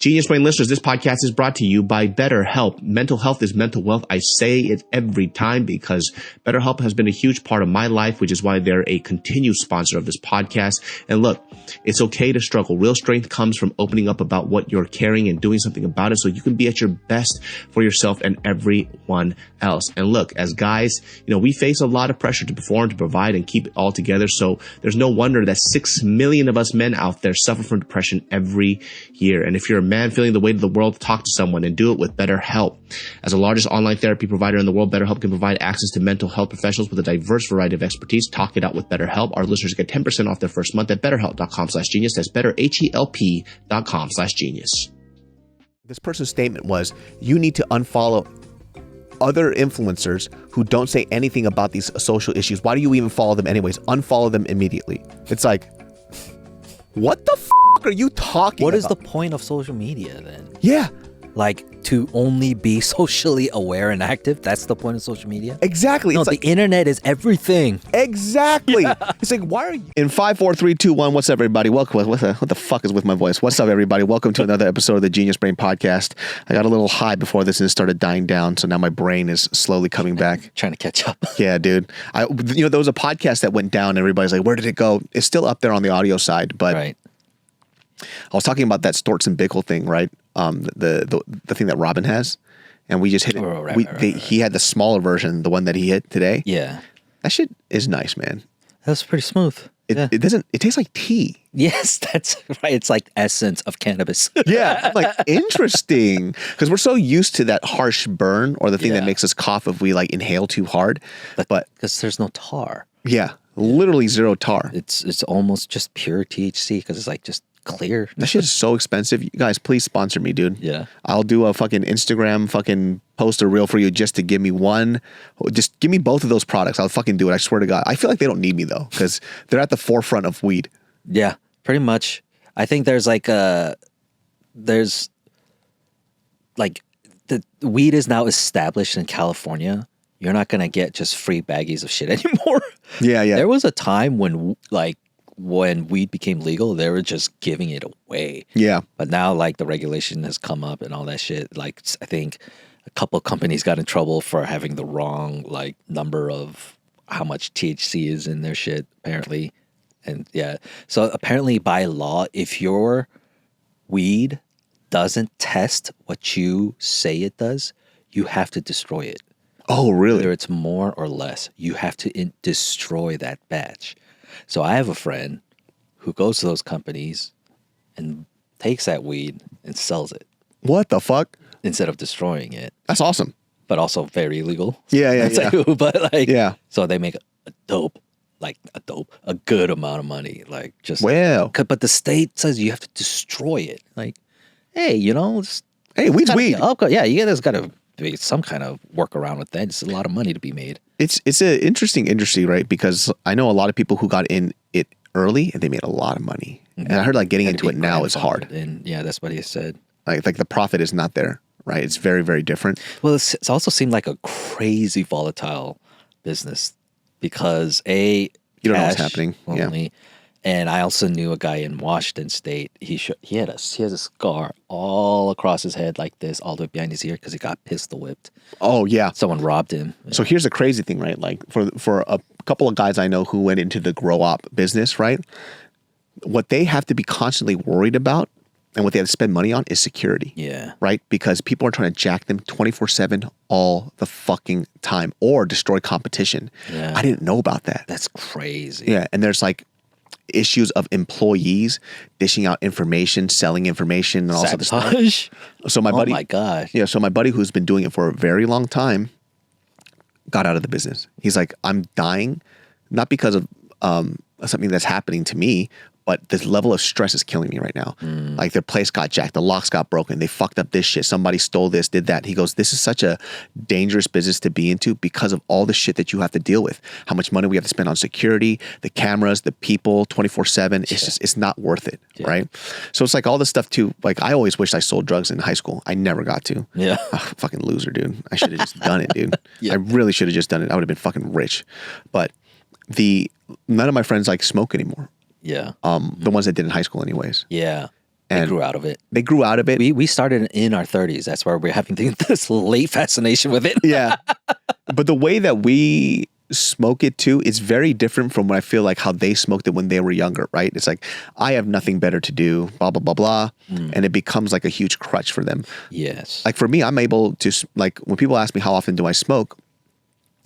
Genius Brain listeners, this podcast is brought to you by BetterHelp. Mental health is mental wealth. I say it every time because BetterHelp has been a huge part of my life, which is why they're a continued sponsor of this podcast. And look, it's okay to struggle. Real strength comes from opening up about what you're carrying and doing something about it so you can be at your best for yourself and everyone else. And look, as guys, we face a lot of pressure to perform, to provide, and keep it all together. So there's no wonder that 6 million of us men out there suffer from depression every year. And if you're a man feeling the weight of the world, talk to someone and do it with BetterHelp. As the largest online therapy provider in the world, BetterHelp can provide access to mental health professionals with a diverse variety of expertise. Talk it out with BetterHelp. Our listeners get 10% off their first month at BetterHelp.com/genius. That's BetterHelp.com/genius. This person's statement was, you need to unfollow other influencers who don't say anything about these social issues. Why do you even follow them anyways? Unfollow them immediately. It's like, what the are you talking about? What is the point of social media then? Yeah. Like, to only be socially aware and active? That's the point of social media? Exactly. No, it's the internet is everything. Exactly. Yeah. It's like, why are you... In 5, 4, 3, 2, 1, what's up, everybody? Welcome. What the fuck is with my voice? What's up, everybody? Welcome to another episode of the Genius Brain Podcast. I got a little high before this and it started dying down, so now my brain is slowly coming back. Trying to catch up. Yeah, dude. There was a podcast that went down and everybody's like, where did it go? It's still up there on the audio side, but... Right. I was talking about that Storts and Bickle thing, right? The thing that Robin has, and we just hit it. Right. He had the smaller version, the one that he hit today. Yeah, that shit is nice, man. That's pretty smooth. It doesn't. It tastes like tea. Yes, that's right. It's like essence of cannabis. Yeah, I'm like, interesting, because we're so used to that harsh burn or the thing that makes us cough if we like inhale too hard. But because there's no tar. Yeah, literally zero tar. It's almost just pure THC because it's like just clear. That shit is so expensive. You guys, please sponsor me, dude. Yeah. I'll do a fucking Instagram fucking post or reel for you just to give me one. Just give me both of those products. I'll fucking do it. I swear to God. I feel like they don't need me though, because they're at the forefront of weed. Yeah, pretty much. I think there's like the weed is now established in California. You're not going to get just free baggies of shit anymore. Yeah. There was a time when weed became legal, they were just giving it away. Yeah. But now, like, the regulation has come up and all that shit. Like, I think a couple of companies got in trouble for having the wrong, like, number of how much THC is in their shit, apparently. And, yeah. So, apparently, by law, if your weed doesn't test what you say it does, you have to destroy it. Oh, really? Whether it's more or less, you have to destroy that batch. So I have a friend who goes to those companies and takes that weed and sells it. What the fuck? Instead of destroying it. That's awesome. But also very illegal. Yeah. So they make a good amount of money. Like, just... Well. But the state says you have to destroy it. Like, hey, weed's weed. Yeah, there's got to be some kind of workaround with that. It's a lot of money to be made. It's an interesting industry, right? Because I know a lot of people who got in it early and they made a lot of money. Mm-hmm. And I heard like getting into it now is hard. And yeah, that's what he said. Like the profit is not there, right? It's very, very different. Well, it's also seemed like a crazy volatile business because you don't know what's happening. Only, yeah. And I also knew a guy in Washington State. He has a scar all across his head like this, all the way behind his ear, because he got pistol whipped. Oh yeah, someone robbed him. So here's the crazy thing, right? Like for a couple of guys I know who went into the grow op business, right? What they have to be constantly worried about and what they have to spend money on is security. Yeah. Right? Because people are trying to jack them 24/7 all the fucking time or destroy competition. Yeah. I didn't know about that. That's crazy. Yeah, and there's like issues of employees dishing out information, selling information, and all sorts of stuff. So my buddy, oh my God. Yeah, so my buddy who's been doing it for a very long time got out of the business. He's like, I'm dying, not because of something that's happening to me, but this level of stress is killing me right now. Like their place got jacked, the locks got broken, they fucked up this shit, somebody stole this, did that. He goes, this is such a dangerous business to be into because of all the shit that you have to deal with. How much money we have to spend on security, the cameras, the people, 24/7. It's just, it's not worth it, right? So it's like all this stuff too. Like I always wished I sold drugs in high school. I never got to. Yeah. Fucking loser, dude. I should have just done it, dude. I really should have just done it. I would have been fucking rich. But none of my friends like smoke anymore. Yeah. The ones that did in high school anyways. Yeah. They grew out of it. They grew out of it. We started in our 30s. That's why we're having this late fascination with it. Yeah. But the way that we smoke it too, it's very different from what I feel like how they smoked it when they were younger, right? It's like, I have nothing better to do, blah, blah, blah, blah. And it becomes like a huge crutch for them. Yes. Like for me, I'm able to, like when people ask me how often do I smoke,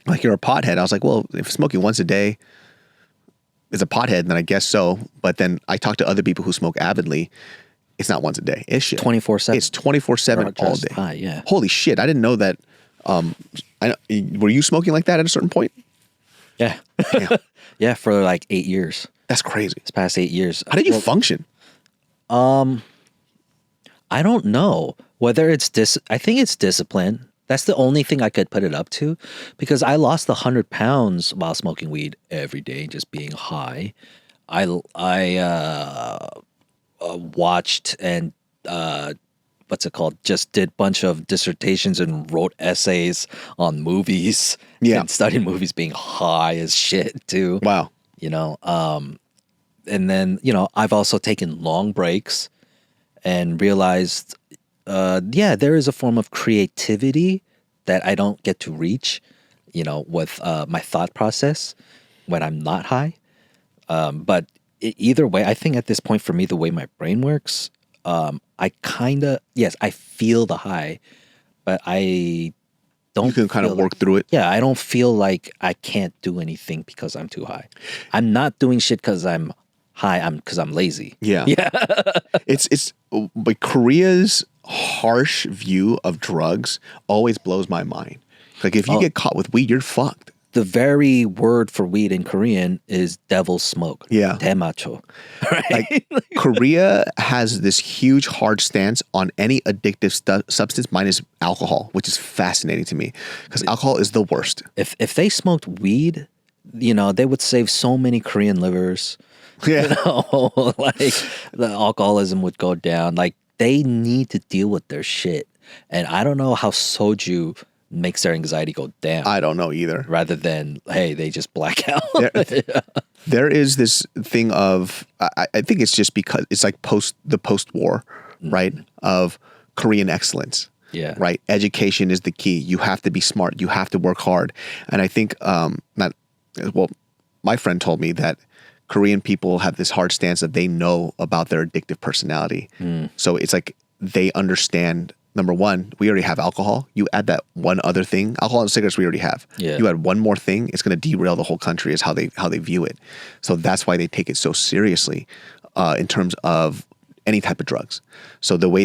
like you're a pothead. I was like, well, if smoking once a day is a pothead, then I guess so. But then I talk to other people who smoke avidly. It's not once a day. It's shit. 24/7. It's 24/7 all day. High, yeah. Holy shit. I didn't know that. Were you smoking like that at a certain point? Yeah. Yeah, for like 8 years. That's crazy. It's past 8 years. How did you function? I don't know whether it's I think it's discipline. That's the only thing I could put it up to, because I lost 100 pounds while smoking weed every day, just being high. I watched and what's it called? Just did a bunch of dissertations and wrote essays on movies. Yeah. And studied movies being high as shit too. Wow. You know, and then, you know, I've also taken long breaks and realized, yeah, there is a form of creativity that I don't get to reach, you know, with my thought process when I'm not high. But either way, I think at this point for me, the way my brain works, I kind of, yes, I feel the high, but I don't. You can kind of work through it. Yeah, I don't feel like I can't do anything because I'm too high. I'm not doing shit because I'm high. Because I'm lazy. Yeah. Yeah. It's but Korea's harsh view of drugs always blows my mind. Like if you get caught with weed, you're fucked. The very word for weed in Korean is devil's smoke. Yeah. Daemacho. Like Korea has this huge hard stance on any addictive substance minus alcohol, which is fascinating to me because alcohol is the worst. If they smoked weed, you know, they would save so many Korean livers. Yeah. You know, like the alcoholism would go down. Like they need to deal with their shit. And I don't know how soju makes their anxiety go down. I don't know either. Rather than, hey, they just black out. There is this thing of, I think it's just because it's like the post-war, right? Of Korean excellence. Yeah. Right. Education is the key. You have to be smart. You have to work hard. And I think, my friend told me that Korean people have this hard stance that they know about their addictive personality. So it's like they understand. Number one, we already have alcohol. You add that one other thing, alcohol and cigarettes we already have. Yeah. You add one more thing, it's going to derail the whole country is how they view it. So that's why they take it so seriously in terms of any type of drugs. So the way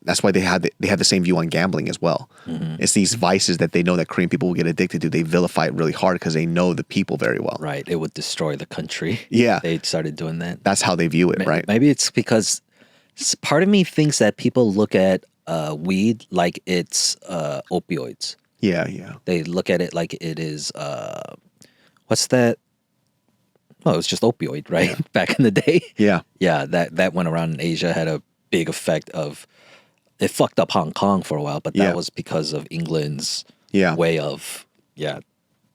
that's why they have the same view on gambling as well. It's these vices that they know that Korean people will get addicted to. They vilify it really hard because they know the people very well. Right. It would destroy the country. Yeah. They started doing that. That's how they view it, right? Maybe it's because part of me thinks that people look at weed like it's opioids. Yeah, yeah. They look at it like it is what's that? Well, it was just opioid, right? Yeah. Back in the day. Yeah. Yeah, that went around in Asia, had a big effect of it fucked up Hong Kong for a while, but that was because of England's way of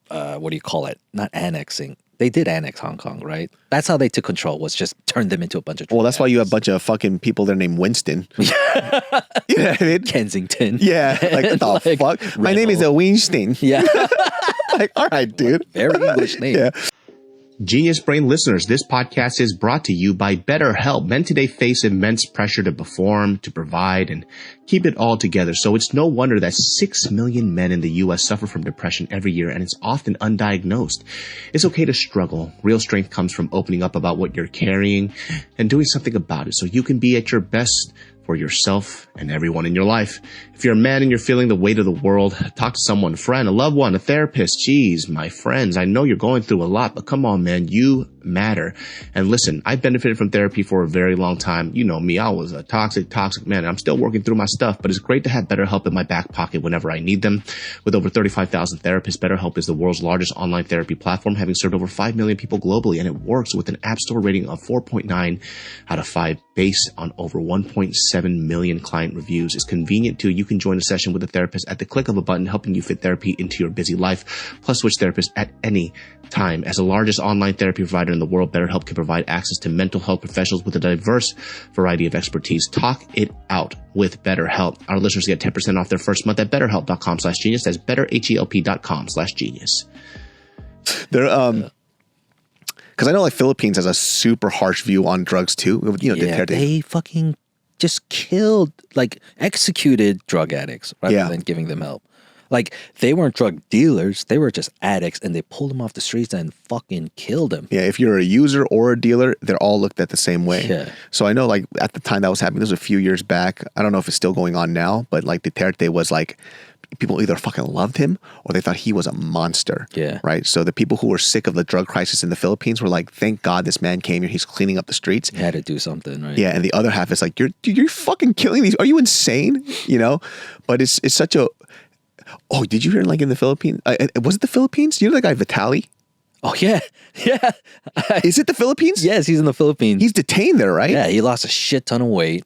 what do you call it? Not annexing. They did annex Hong Kong, right? That's how they took control, was just turn them into a bunch of... Well, that's why you have a bunch of fucking people there named Winston. You know what I mean? Kensington. Yeah. Like, what the fuck? My name is Winston. Yeah. Like, all right, dude. Very English name. Yeah. Genius Brain listeners, this podcast is brought to you by BetterHelp. Men today face immense pressure to perform, to provide, and keep it all together. So it's no wonder that 6 million men in the U.S. suffer from depression every year, and it's often undiagnosed. It's okay to struggle. Real strength comes from opening up about what you're carrying and doing something about it so you can be at your best for yourself and everyone in your life. If you're a man and you're feeling the weight of the world, talk to someone, a friend, a loved one, a therapist. Geez, my friends, I know you're going through a lot, but come on, man, you matter. And listen, I benefited from therapy for a very long time. You know me, I was a toxic man. I'm still working through my stuff, but it's great to have BetterHelp in my back pocket whenever I need them. With over 35,000 therapists, BetterHelp is the world's largest online therapy platform, having served over 5 million people globally, and it works with an App Store rating of 4.9 out of 5 based on over 1.7 million client reviews. It's convenient too. You can join a session with a therapist at the click of a button, helping you fit therapy into your busy life, plus switch therapists at any time. As the largest online therapy provider provider in the world, BetterHelp can provide access to mental health professionals with a diverse variety of expertise. Talk it out with BetterHelp. Our listeners get 10% off their first month at betterhelp.com/genius. That's betterhelp.com/genius. They're because I know like Philippines has a super harsh view on drugs too. You know, Yeah, they fucking just killed, like executed drug addicts rather than giving them help. Like they weren't drug dealers, they were just addicts, and they pulled them off the streets and fucking killed them. Yeah, if you're a user or a dealer, they're all looked at the same way. Yeah. So I know like at the time that was happening, this was a few years back. I don't know if it's still going on now, but like Duterte was like, people either fucking loved him or they thought he was a monster. Yeah. Right? So the people who were sick of the drug crisis in the Philippines were like, thank God this man came here. He's cleaning up the streets. He had to do something, right? Yeah. And the other half is like, you're fucking killing these. Are you insane? You know? But it's such a... Oh, did you hear like in the Philippines? Was it the Philippines? You know the guy Vitaly? Oh, yeah. Yeah. Is it the Philippines? Yes, he's in the Philippines. He's detained there, right? Yeah, he lost a shit ton of weight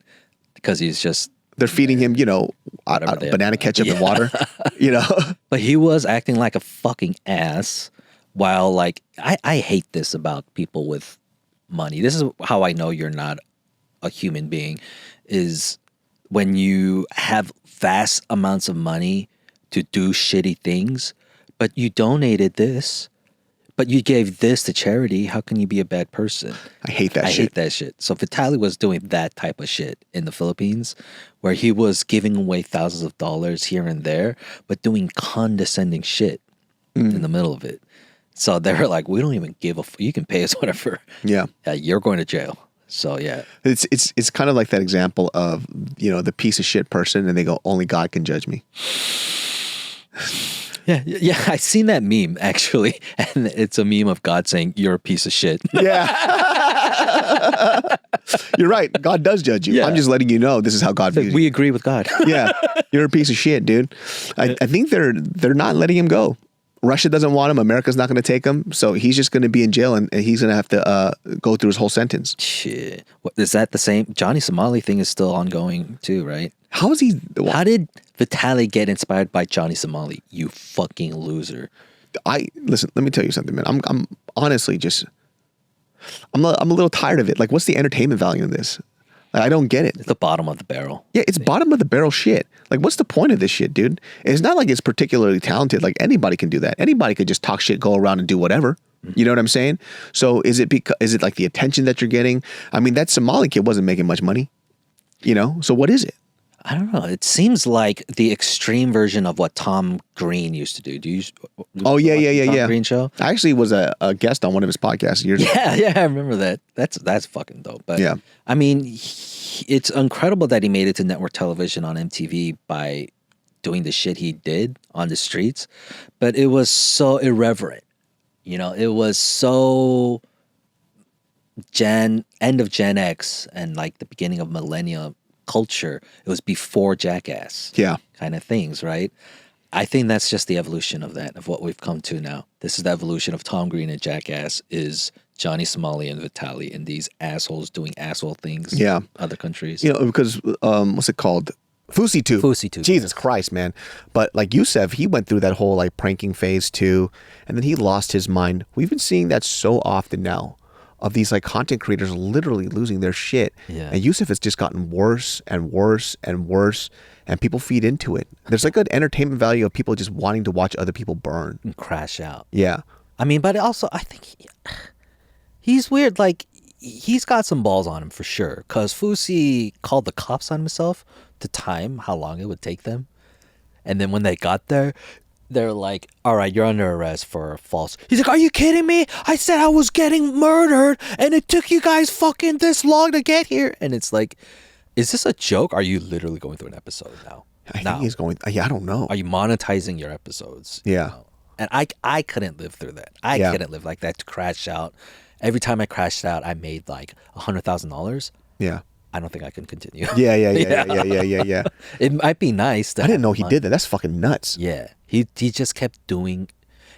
because he's just... They're feeding him, you know, banana ketchup and water, you know? But he was acting like a fucking ass while like, I hate this about people with money. This is how I know you're not a human being, is when you have vast amounts of money to do shitty things, but you donated this, but you gave this to charity. How can you be a bad person? I hate that shit. I hate that shit. So Vitaly was doing that type of shit in the Philippines, where he was giving away thousands of dollars here and there, but doing condescending shit in the middle of it. So they were like, we don't even give a you can pay us whatever. Yeah. You're going to jail. So yeah. It's kind of like that example of, you know, the piece of shit person and they go, only God can judge me. Yeah, I seen that meme actually, and it's a meme of God saying you're a piece of shit. Yeah, you're right. God does judge you. Yeah. I'm just letting you know this is how God views you. We agree with God. Yeah, you're a piece of shit, dude. I think they're not letting him go. Russia doesn't want him. America's not going to take him. So he's just going to be in jail and he's going to have to go through his whole sentence. Shit, what, is that the same? Johnny Somali thing is still ongoing too, right? How is he? How did Vitaly get inspired by Johnny Somali? You fucking loser. Listen. Let me tell you something, man. I'm honestly just. I'm a little tired of it. Like, what's the entertainment value in this? Like, I don't get it. It's the bottom of the barrel. Yeah, it's bottom of the barrel shit. Like, what's the point of this shit, dude? It's not like it's particularly talented. Like, anybody can do that. Anybody could just talk shit, go around and do whatever. You know what I'm saying? So is it like the attention that you're getting? I mean, that Somali kid wasn't making much money. You know? So what is it? I don't know. It seems like the extreme version of what Tom Green used to do. Do you? Oh yeah. Tom Green show. I actually was a guest on one of his podcasts years ago. Yeah, I remember that. That's fucking dope. But yeah, I mean, it's incredible that he made it to network television on MTV by doing the shit he did on the streets. But it was so irreverent. You know, it was so end of Gen X and like the beginning of millennial culture. It was before Jackass. Yeah. Kind of things, right? I think that's just the evolution of that, of what we've come to now. This is the evolution of Tom Green and Jackass is Johnny Somali and Vitaly and these assholes doing asshole things in other countries. You know, because what's it called? FOUSEY too. FOUSEY too. Jesus Christ, man. But like Youssef, he went through that whole like pranking phase too, and then he lost his mind. We've been seeing that so often now, of these like content creators literally losing their shit. Yeah. And Youssef has just gotten worse and worse and worse, and people feed into it. There's like an entertainment value of people just wanting to watch other people burn And crash out. Yeah. I mean, but also I think he's weird. Like he's got some balls on him for sure. Because FOUSEY called the cops on himself to time how long it would take them. And then when they got there, they're like, all right, you're under arrest for false. He's like, are you kidding me? I said I was getting murdered and it took you guys fucking this long to get here. And it's like, is this a joke? Are you literally going through an episode now? I think he's going, I don't know. Are you monetizing your episodes? Yeah. You know? And I couldn't live through that. I couldn't live like that, to crash out. Every time I crashed out, I made like $100,000. Yeah. I don't think I can continue. Yeah. It might be nice. I didn't know he did that. That's fucking nuts. Yeah. He just kept doing.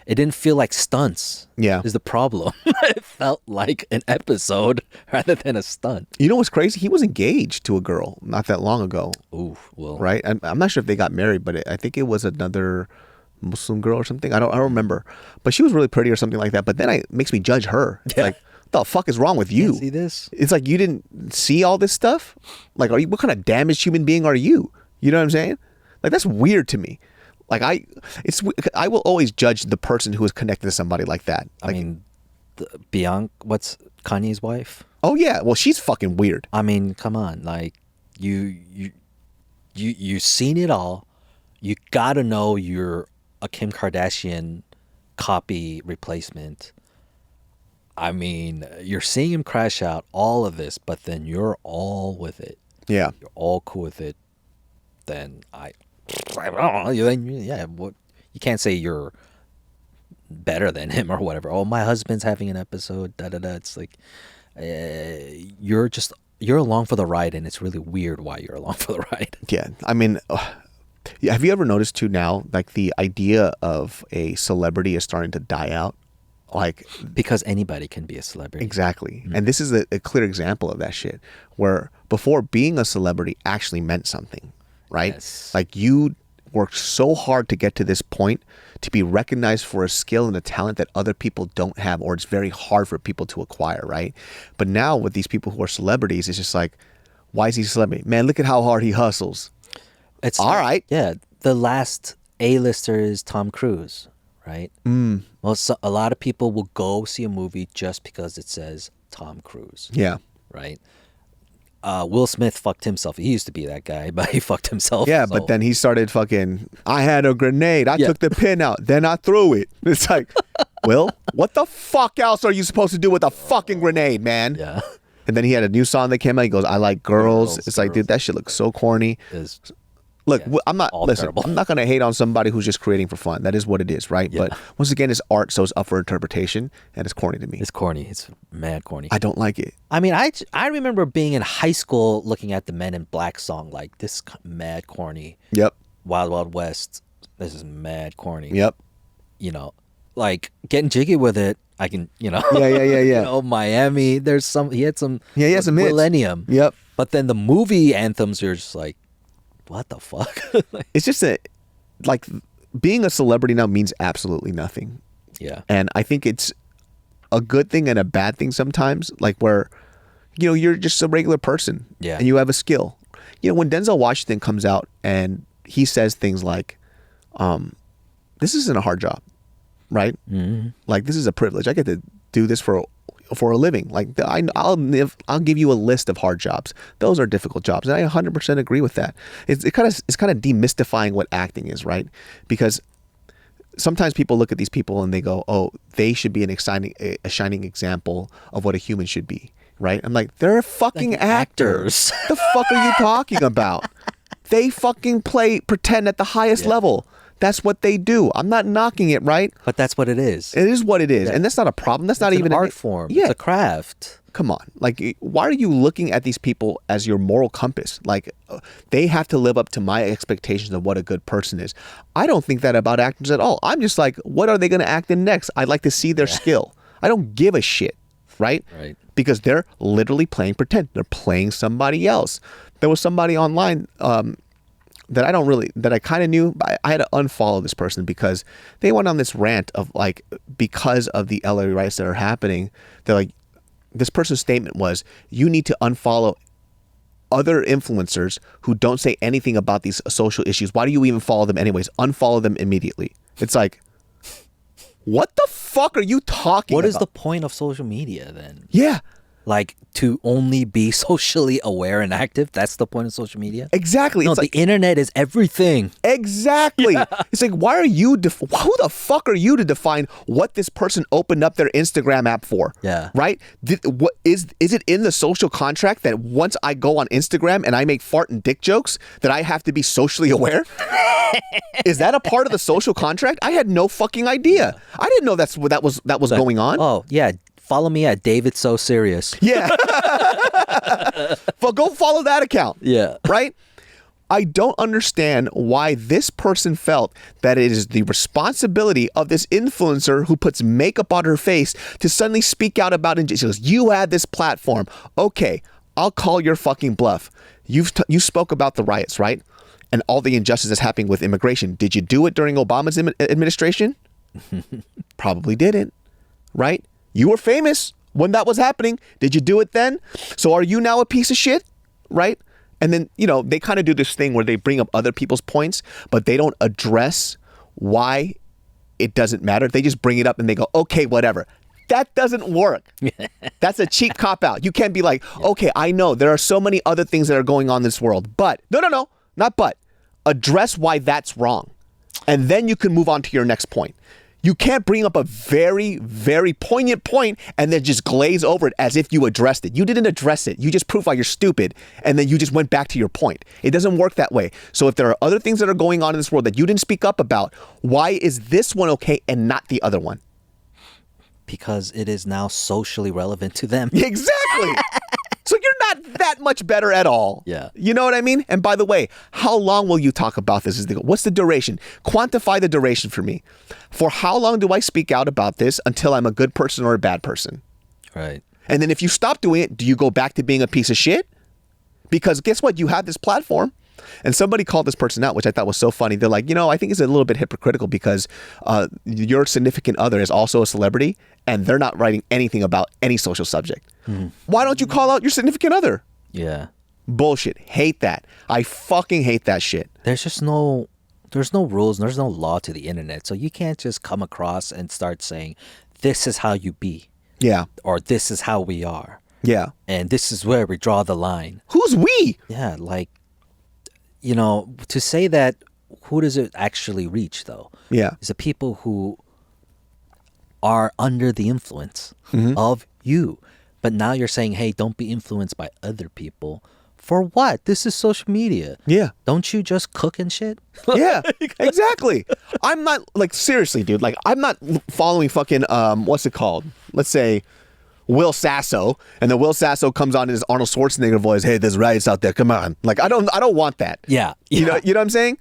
It didn't feel like stunts. Yeah. Is the problem. It felt like an episode rather than a stunt. You know what's crazy? He was engaged to a girl not that long ago. Ooh, well. Right? I'm not sure if they got married, but I think it was another Muslim girl or something. I don't remember. But she was really pretty or something like that. But then it makes me judge her. It's like, what the fuck is wrong with you? See this? It's like you didn't see all this stuff. Like, what kind of damaged human being are you? You know what I'm saying? Like, that's weird to me. Like, I will always judge the person who is connected to somebody like that. Like, I mean, Bianca, what's Kanye's wife? oh yeah, well, she's fucking weird. I mean, come on, like you've seen it all. You gotta know you're a Kim Kardashian copy replacement. I mean, you're seeing him crash out, all of this, but then you're all with it. Yeah. You're all cool with it. Then I don't know. Yeah, what you can't say you're better than him or whatever. Oh, my husband's having an episode. Da da da. It's like you're along for the ride, and it's really weird why you're along for the ride. Yeah. I mean, have you ever noticed too now, like the idea of a celebrity is starting to die out? Like, because anybody can be a celebrity. Exactly. Mm-hmm. And this is a clear example of that shit, where before being a celebrity actually meant something, right? Yes. Like, you worked so hard to get to this point, to be recognized for a skill and a talent that other people don't have, or it's very hard for people to acquire, right? But now with these people who are celebrities, it's just like, why is he a celebrity? Man, look at how hard he hustles. It's all right. Yeah. The last A-lister is Tom Cruise, right? Well, a lot of people will go see a movie just because it says Tom Cruise. Yeah. Right? Will Smith fucked himself. He used to be that guy, but he fucked himself. Yeah, but then he started fucking, I had a grenade. I took the pin out. Then I threw it. It's like, Will, what the fuck else are you supposed to do with a fucking grenade, man? Yeah. And then he had a new song that came out. He goes, I like girls. It's like, dude, that shit looks so corny. Look, yeah, I'm not, listen, terrible. I'm not going to hate on somebody who's just creating for fun. That is what it is, right? Yeah. But once again, it's art, so it's up for interpretation, and it's corny to me. It's corny. It's mad corny. I don't like it. I mean, I remember being in high school looking at the Men in Black song, like, this mad corny. Yep. Wild Wild West, this is mad corny. Yep. You know, like, getting jiggy with it, I can, you know. Yeah. You know, Miami, he had some hits. Millennium. Yep. But then the movie anthems are just like, what the fuck? It's just like being a celebrity now means absolutely nothing. Yeah. And I think it's a good thing and a bad thing sometimes, like where, you know, you're just a regular person. Yeah. And you have a skill. You know, when Denzel Washington comes out and he says things like, this isn't a hard job, right? Mm-hmm. Like, this is a privilege. I get to do this for a living. Like, I'll give you a list of hard jobs. Those are difficult jobs, and I 100% agree with that. It's kind of demystifying what acting is, right? Because sometimes people look at these people and they go, "Oh, they should be a shining example of what a human should be," right? I'm like, they're fucking like actors. The fuck are you talking about? They fucking pretend at the highest level. That's what they do. I'm not knocking it, right? But that's what it is. It is what it is. Yeah. And that's not a problem. That's not even an art form. Yeah. It's a craft. Come on. Like, why are you looking at these people as your moral compass? Like, they have to live up to my expectations of what a good person is. I don't think that about actors at all. I'm just like, what are they going to act in next? I'd like to see their skill. I don't give a shit, right? Right. Because they're literally playing pretend. They're playing somebody else. There was somebody online that I kind of knew, but I had to unfollow this person because they went on this rant of like, because of the LA riots that are happening, they're like, this person's statement was, you need to unfollow other influencers who don't say anything about these social issues. Why do you even follow them anyways? Unfollow them immediately. It's like, what the fuck are you talking about? What is the point of social media then? Yeah. Like, to only be socially aware and active? That's the point of social media? Exactly. No, it's the internet is everything. Exactly. Yeah. It's like, why are you, who the fuck are you to define what this person opened up their Instagram app for? Yeah. Right? What is it in the social contract that once I go on Instagram and I make fart and dick jokes that I have to be socially aware? Is that a part of the social contract? I had no fucking idea. Yeah. I didn't know that was going on. Oh, yeah. Follow me at David So Serious. Yeah. Well, go follow that account. Yeah. Right? I don't understand why this person felt that it is the responsibility of this influencer who puts makeup on her face to suddenly speak out about it. She goes, you had this platform. Okay, I'll call your fucking bluff. You spoke about the riots, right? And all the injustice that's happening with immigration. Did you do it during Obama's administration? Probably didn't. Right? You were famous. when that was happening. Did you do it then? So are you now a piece of shit? Right? And then, they kind of do this thing where they bring up other people's points, but they don't address why it doesn't matter. They just bring it up and they go, okay, whatever. That doesn't work. That's a cheap cop-out. You can't be like, okay, I know there are so many other things that are going on in this world, but no, not but. Address why that's wrong. And then you can move on to your next point. You can't bring up a very, very poignant point and then just glaze over it as if you addressed it. You didn't address it. You just proved why you're stupid, and then you just went back to your point. It doesn't work that way. So if there are other things that are going on in this world that you didn't speak up about, why is this one okay and not the other one? Because it is now socially relevant to them. Exactly. So you're not that much better at all. Yeah. You know what I mean? And by the way, how long will you talk about this? What's the duration? Quantify the duration for me. For how long do I speak out about this until I'm a good person or a bad person? Right. And then if you stop doing it, do you go back to being a piece of shit? Because guess what? You have this platform. And somebody called this person out, which I thought was so funny. They're like, I think it's a little bit hypocritical because your significant other is also a celebrity and they're not writing anything about any social subject. Why don't you call out your significant other? Yeah. Bullshit. Hate that. I fucking hate that shit. There's no rules, there's no law to the internet. So you can't just come across and start saying, this is how you be. Yeah. Or this is how we are. Yeah. And this is where we draw the line. Who's we? Yeah, like, to say that, who does it actually reach, though? Yeah. It's the people who are under the influence of you. But now you're saying, hey, don't be influenced by other people. For what? This is social media. Yeah. Don't you just cook and shit? Yeah, exactly. I'm not, seriously, dude, I'm not following fucking, what's it called? Let's say Will Sasso, and then Will Sasso comes on in his Arnold Schwarzenegger voice. Hey, there's riots out there. Come on. I don't want that. Yeah. You know what I'm saying?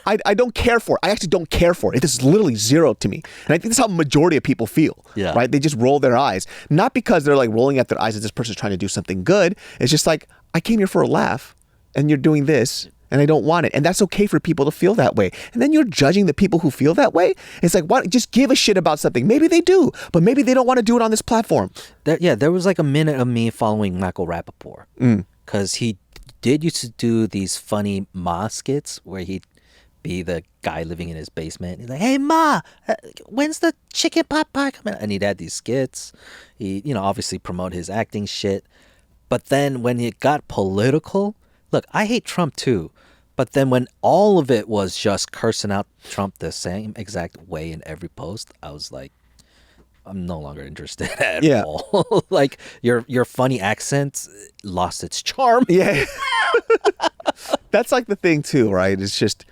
I don't care for it. I actually don't care for it. It is literally zero to me. And I think that's how the majority of people feel. Yeah. Right? They just roll their eyes. Not because they're rolling at their eyes that this person's trying to do something good. It's just I came here for a laugh and you're doing this and I don't want it. And that's okay for people to feel that way. And then you're judging the people who feel that way. It's why just give a shit about something. Maybe they do, but maybe they don't want to do it on this platform. There was a minute of me following Michael Rappaport because he did used to do these funny Ma skits where he'd be the guy living in his basement. He's like, hey, Ma, when's the chicken pot pie coming out? And he'd had these skits. He, obviously promote his acting shit. But then when it got political, look, I hate Trump too. But then when all of it was just cursing out Trump the same exact way in every post, I was like, I'm no longer interested at all. Your funny accent lost its charm. Yeah. That's the thing too, right? It's just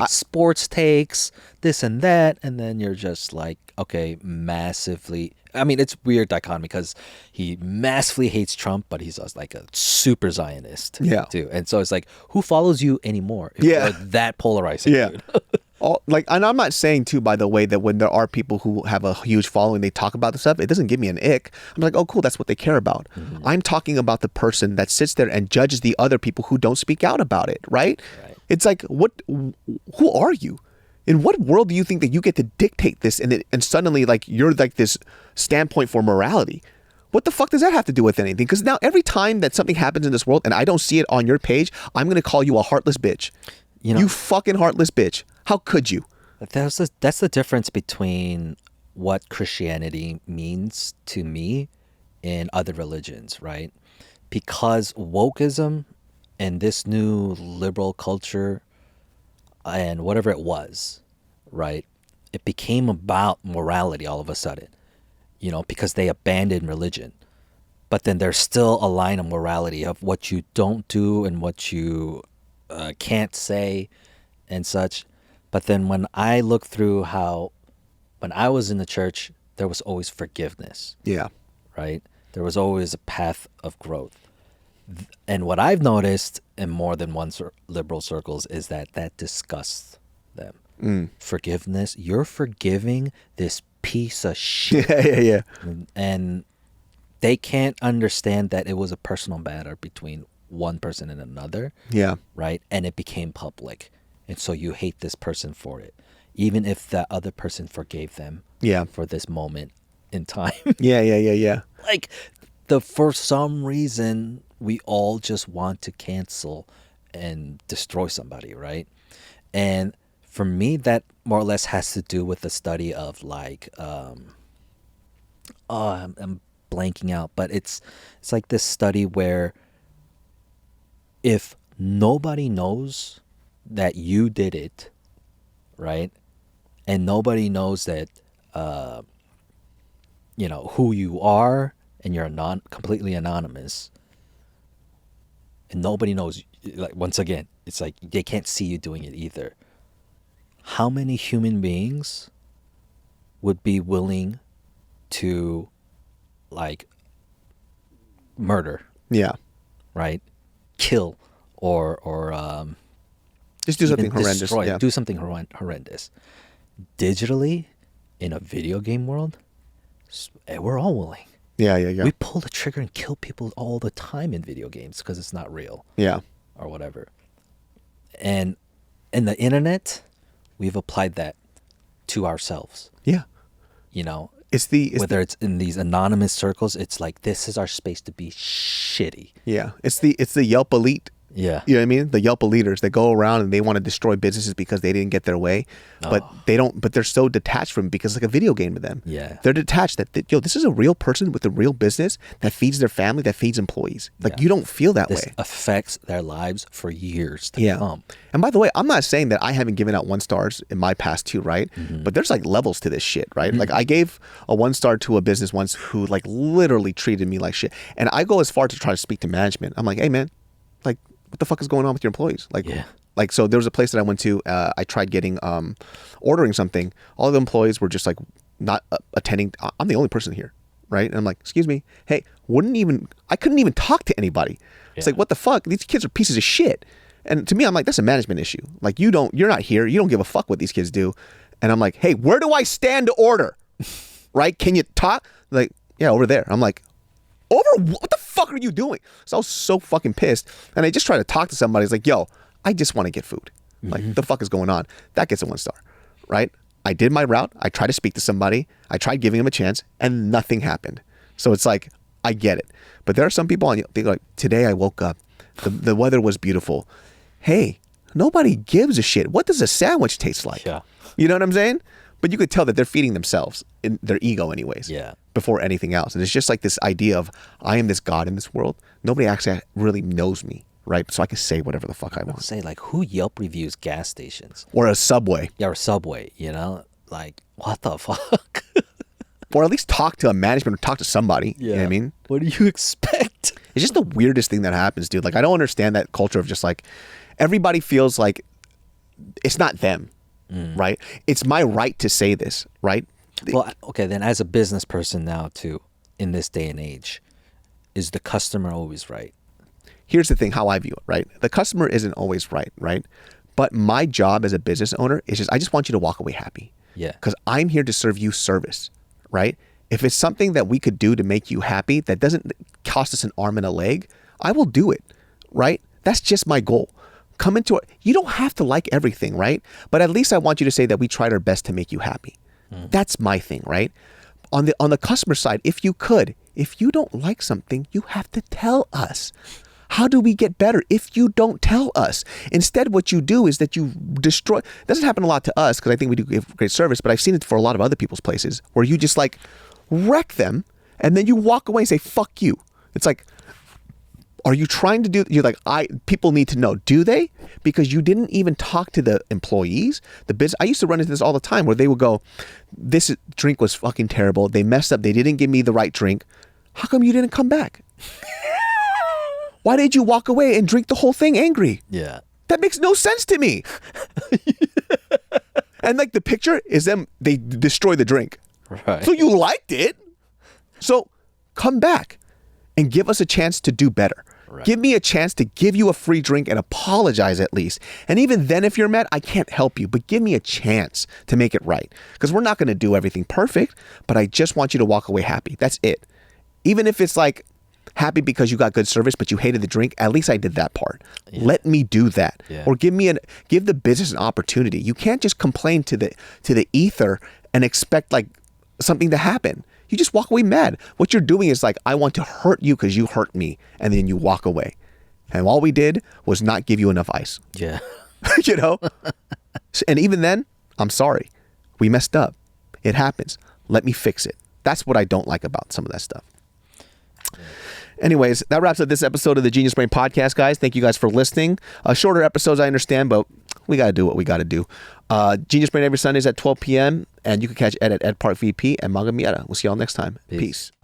sports takes, this and that, and then you're just okay, massively. I mean, it's weird dichotomy because he massively hates Trump, but he's just a super Zionist, too. And so it's who follows you anymore if you're that polarizing? Yeah. Dude? And I'm not saying too, by the way, that when there are people who have a huge following, they talk about this stuff, it doesn't give me an ick. I'm like, oh, cool, that's what they care about. Mm-hmm. I'm talking about the person that sits there and judges the other people who don't speak out about it, right? It's who are you? In what world do you think that you get to dictate this and suddenly you're this standpoint for morality? What the fuck does that have to do with anything? Because now every time that something happens in this world and I don't see it on your page, I'm going to call you a heartless bitch. You fucking heartless bitch. How could you? That's the difference between what Christianity means to me and other religions, right? Because wokeism and this new liberal culture and whatever it was, right? It became about morality all of a sudden, because they abandoned religion. But then there's still a line of morality of what you don't do and what you can't say and such. But then when I look through when I was in the church, there was always forgiveness. Yeah. Right? There was always a path of growth. And what I've noticed in more than one liberal circles is that disgusts them. Forgiveness. You're forgiving this piece of shit. Yeah. And they can't understand that it was a personal matter between one person and another. Yeah. Right? And it became public. And so you hate this person for it. Even if that other person forgave them for this moment, in time. Yeah. Like, for some reason, we all just want to cancel and destroy somebody, right? And for me, that more or less has to do with the study of like, I'm blanking out, but it's like this study where if nobody knows that you did it, right, and nobody knows that, who you are, and you're completely anonymous, and nobody knows, like, once again, it's like they can't see you doing it either. How many human beings would be willing to, like, murder? Yeah. Right? Kill or just do something horrendous. Destroy, Yeah. do something horrendous. Digitally, in a video game world, we're all willing. Yeah. We pull the trigger and kill people all the time in video games because it's not real. Yeah. Or whatever. And in the internet, we've applied that to ourselves. Yeah. Whether it's in these anonymous circles, it's like, this is our space to be shitty. Yeah. It's the Yelp elite. Yeah. You know what I mean? The Yelp eliters, they go around and they want to destroy businesses because they didn't get their way, but they're so detached from it because it's like a video game to them. Yeah. They're detached that, this is a real person with a real business that feeds their family, that feeds employees. Like, you don't feel that This way. affects their lives for years to come. And by the way, I'm not saying that I haven't given out 1 stars in my past too, right? Mm-hmm. But there's like levels to this shit, right? Mm-hmm. Like, I gave a 1 star to a business once who like literally treated me like shit. And I go as far to try to speak to management. I'm like, hey man, like, what the fuck is going on with your employees? Like, so there was a place that I went to, I tried getting, ordering something. All the employees were just like not attending. I'm the only person here, right? And I'm like, excuse me, hey, I couldn't even talk to anybody. It's like, what the fuck? These kids are pieces of shit. And to me, I'm like, that's a management issue. Like, you're not here. You don't give a fuck what these kids do. And I'm like, hey, where do I stand to order? Right? Can you talk? Like, yeah, over there. I'm like, over what the fuck are you doing? So I was so fucking pissed. And I just tried to talk to somebody. It's like, yo, I just want to get food. Like, the fuck is going on? That gets a 1 star, right? I did my route. I tried to speak to somebody. I tried giving them a chance and nothing happened. So it's like, I get it. But there are some people they go like, today I woke up. The weather was beautiful. Hey, nobody gives a shit. What does a sandwich taste like? Yeah. You know what I'm saying? But you could tell that they're feeding themselves in their ego anyways. Yeah. Before anything else. And it's just like this idea of, I am this God in this world. Nobody actually really knows me, right? So I can say whatever the fuck I want. Say, like, who Yelp reviews gas stations? Or a Subway. Yeah, or Subway, Like, what the fuck? Or at least talk to a management or talk to somebody. Yeah. You know what I mean? What do you expect? It's just the weirdest thing that happens, dude. Like, I don't understand that culture of just like, everybody feels like it's not them, right? It's my right to say this, right? Well, okay, then as a business person now too, in this day and age, is the customer always right? Here's the thing, how I view it, right? The customer isn't always right? But my job as a business owner is I just want you to walk away happy. Yeah. Because I'm here to serve you service, right? If it's something that we could do to make you happy that doesn't cost us an arm and a leg, I will do it, right? That's just my goal. Come into it. You don't have to like everything, right? But at least I want you to say that we tried our best to make you happy. That's my thing, right? On the customer side, if you don't like something, you have to tell us. How do we get better if you don't tell us? Instead, what you do is that you destroy. It doesn't happen a lot to us because I think we do give great service, but I've seen it for a lot of other people's places where you just like wreck them and then you walk away and say, fuck you. It's like, are you trying to do, you're like, people need to know, do they? Because you didn't even talk to the employees, the business. I used to run into this all the time where they would go, this drink was fucking terrible. They messed up. They didn't give me the right drink. How come you didn't come back? Why did you walk away and drink the whole thing angry? Yeah. That makes no sense to me. And like the picture is them, they destroy the drink. Right. So you liked it. So come back and give us a chance to do better. Right. Give me a chance to give you a free drink and apologize at least. And even then, if you're mad, I can't help you, but give me a chance to make it right. Because we're not going to do everything perfect, but I just want you to walk away happy. That's it. Even if it's like happy because you got good service, but you hated the drink, at least I did that part. Yeah. Let me do that. Yeah. Or give the business an opportunity. You can't just complain to the ether and expect like something to happen. You just walk away mad. What you're doing is like, I want to hurt you because you hurt me. And then you walk away. And all we did was not give you enough ice. Yeah. You know? And even then, I'm sorry. We messed up. It happens. Let me fix it. That's what I don't like about some of that stuff. Anyways, that wraps up this episode of the Genius Brain Podcast, guys. Thank you guys for listening. Shorter episodes, I understand, but we got to do what we got to do. Genius Brain every Sundays at 12 p.m. And you can catch Ed at Ed Park VP and Manga Miata. We'll see y'all next time. Peace.